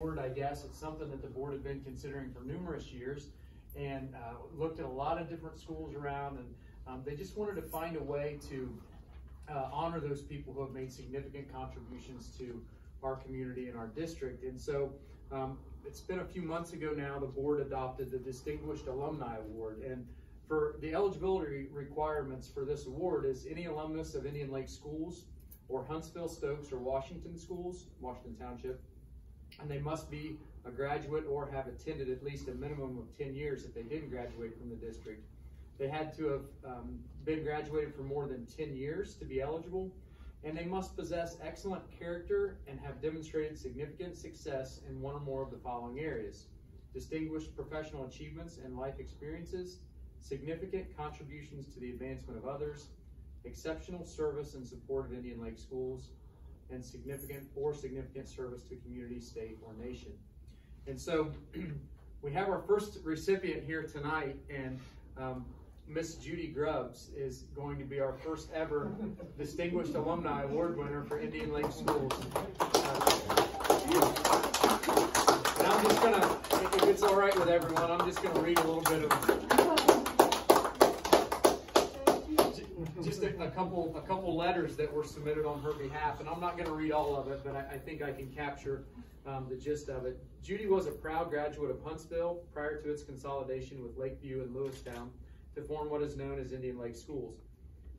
Award, I guess. It's something that the board had been considering for numerous years, and looked at a lot of different schools around, and they just wanted to find a way to honor those people who have made significant contributions to our community and our district. And so it's been a few months ago now, the board adopted the Distinguished Alumni Award. And for the eligibility requirements for this award is any alumnus of Indian Lake Schools or Huntsville, Stokes, or Washington Schools, Washington Township, and they must be a graduate or have attended at least a minimum of 10 years if they didn't graduate from the district. They had to have been graduated for more than 10 years to be eligible, and they must possess excellent character and have demonstrated significant success in one or more of the following areas: distinguished professional achievements and life experiences, significant contributions to the advancement of others, exceptional service and support of Indian Lake Schools, and significant service to community, state, or nation. And so we have our first recipient here tonight, and Miss Judy Grubbs is going to be our first ever Distinguished Alumni Award winner for Indian Lake Schools. And I'm just gonna, if it's all right with everyone, I'm just gonna read a little bit of just a couple letters that were submitted on her behalf, and I'm not going to read all of it, but I think I can capture the gist of it. Judy was a proud graduate of Huntsville prior to its consolidation with Lakeview and Lewistown to form what is known as Indian Lake Schools.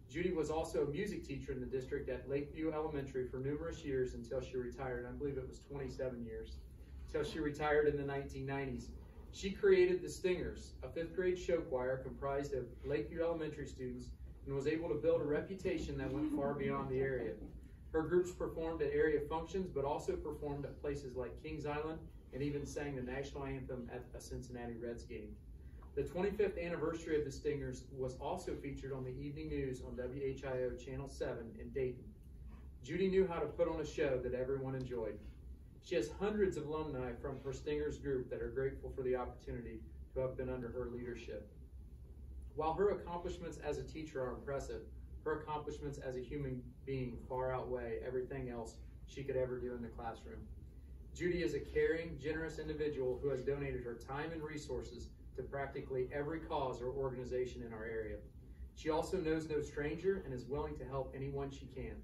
Judy was also a music teacher in the district at Lakeview Elementary for numerous years until she retired. I believe it was 27 years, until she retired in the 1990s. She created the Stingers, a 5th grade show choir comprised of Lakeview Elementary students, and was able to build a reputation that went far beyond the area. Her groups performed at area functions, but also performed at places like Kings Island, and even sang the national anthem at a Cincinnati Reds game. The 25th anniversary of the Stingers was also featured on the evening news on WHIO Channel 7 in Dayton. Judy knew how to put on a show that everyone enjoyed. She has hundreds of alumni from her Stingers group that are grateful for the opportunity to have been under her leadership. While her accomplishments as a teacher are impressive, her accomplishments as a human being far outweigh everything else she could ever do in the classroom. Judy is a caring, generous individual who has donated her time and resources to practically every cause or organization in our area. She also knows no stranger and is willing to help anyone she can.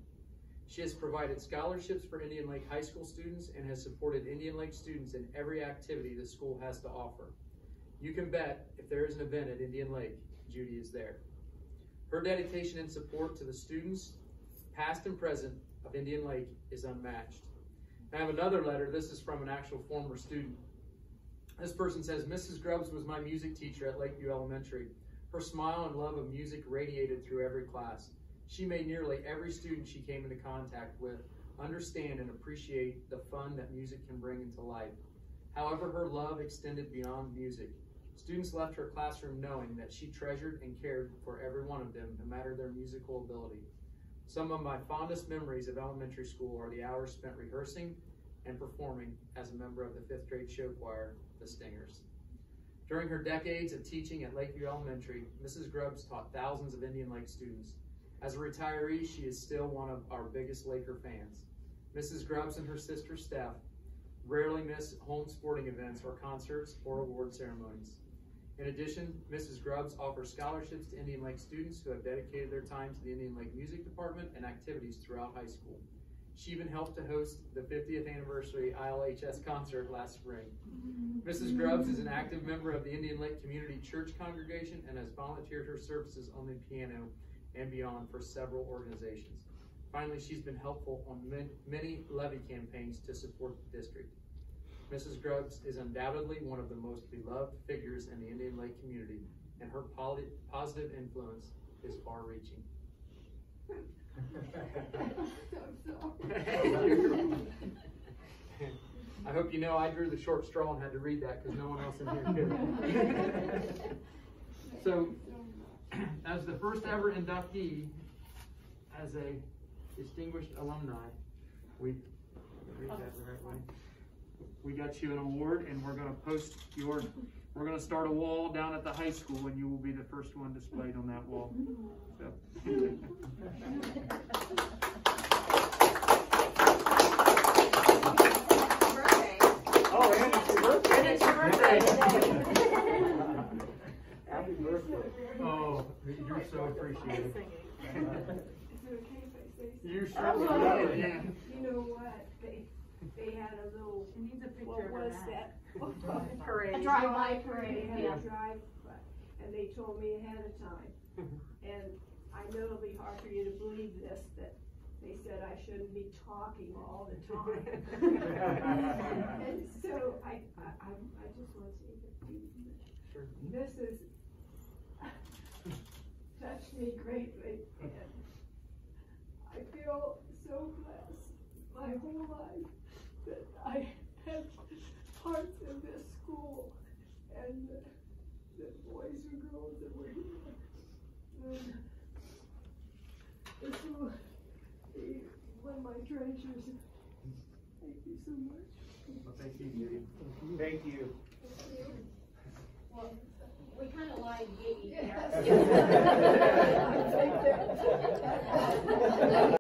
She has provided scholarships for Indian Lake High School students and has supported Indian Lake students in every activity the school has to offer. You can bet if there is an event at Indian Lake, Judy is there. Her dedication and support to the students, past and present, of Indian Lake is unmatched. I have another letter. This is from an actual former student. This person says, Mrs. Grubbs was my music teacher at Lakeview Elementary. Her smile and love of music radiated through every class. She made nearly every student she came into contact with understand and appreciate the fun that music can bring into life. However, her love extended beyond music. Students left her classroom knowing that she treasured and cared for every one of them, no matter their musical ability. Some of my fondest memories of elementary school are the hours spent rehearsing and performing as a member of the 5th grade show choir, the Stingers. During her decades of teaching at Lakeview Elementary, Mrs. Grubbs taught thousands of Indian Lake students. As a retiree, she is still one of our biggest Laker fans. Mrs. Grubbs and her sister Steph rarely miss home sporting events or concerts or award ceremonies. In addition, Mrs. Grubbs offers scholarships to Indian Lake students who have dedicated their time to the Indian Lake Music Department and activities throughout high school. She even helped to host the 50th anniversary ILHS concert last spring. Mrs. Grubbs is an active member of the Indian Lake Community Church congregation and has volunteered her services on the piano and beyond for several organizations. Finally, she's been helpful on many levy campaigns to support the district. Mrs. Grubbs is undoubtedly one of the most beloved figures in the Indian Lake community, and her positive influence is far-reaching. I hope you know I drew the short straw and had to read that because no one else in here could. So, as the first ever inductee as a distinguished alumni, we got you an award, and we're going to post your, we're going to start a wall down at the high school, and you will be the first one displayed on that wall. So. You're so appreciated. Is it okay if I say something? You certainly You know what? They had a little. She needs a picture What of her was now. that? Parade. A drive-by parade. They had a drive, and they told me ahead of time. And I know it'll be hard for you to believe this, that they said I shouldn't be talking all the time. And so I just want to say that this has touched me greatly, and I feel so blessed my whole life that I have parts of this school and the boys and girls that were here. This will be one of my treasures. Thank you so much. Well, thank you, Judy. Thank you. Well, we kind of lied to get you here. Yes.